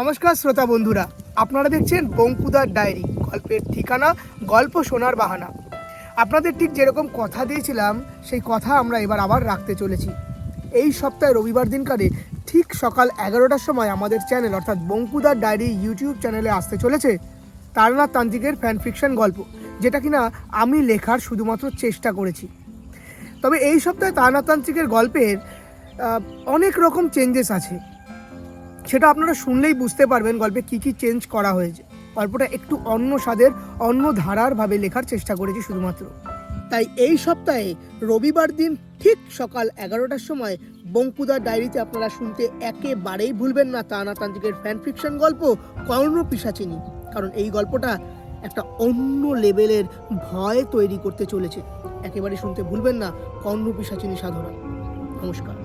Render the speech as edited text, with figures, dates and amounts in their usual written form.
নমস্কার শ্রোতা বন্ধুরা, আপনারা দেখছেন বঙ্কুদার ডায়েরি, গল্পের ঠিকানা, গল্প শোনার বাহানা। আপনাদের ঠিক যেরকম কথা দিয়েছিলাম সেই কথা আমরা এবার আবার রাখতে চলেছি। এই সপ্তাহে রবিবার দিনকারে ঠিক সকাল 11টার সময় আমাদের চ্যানেল অর্থাৎ বঙ্কুদার ডায়েরি ইউটিউব চ্যানেলে আসতে চলেছে তারানাথ তান্ত্রিকের ফ্যান ফিকশন গল্প, যেটা কিনা আমি লেখার শুধুমাত্র চেষ্টা করেছি। তবে এই সপ্তাহে তারানাথ তান্ত্রিকের গল্পের অনেক রকম চেঞ্জেস আছে, সেটা আপনারা শুনলেই বুঝতে পারবেন গল্পে কী কী চেঞ্জ করা হয়েছে। গল্পটা একটু অন্য স্বাদের, অন্য ধারারভাবে লেখার চেষ্টা করেছি শুধুমাত্র। তাই এই সপ্তাহে রবিবার দিন ঠিক সকাল 11টার সময় বঙ্কুদার ডায়েরিতে আপনারা শুনতে একেবারেই ভুলবেন না তারানাথ তান্ত্রিকের ফ্যান ফিকশন গল্প কর্ণপিশাচিনী, কারণ এই গল্পটা একটা অন্য লেভেলের ভয় তৈরি করতে চলেছে। একেবারে শুনতে ভুলবেন না কর্ণপিশাচিনী সাধনা। নমস্কার।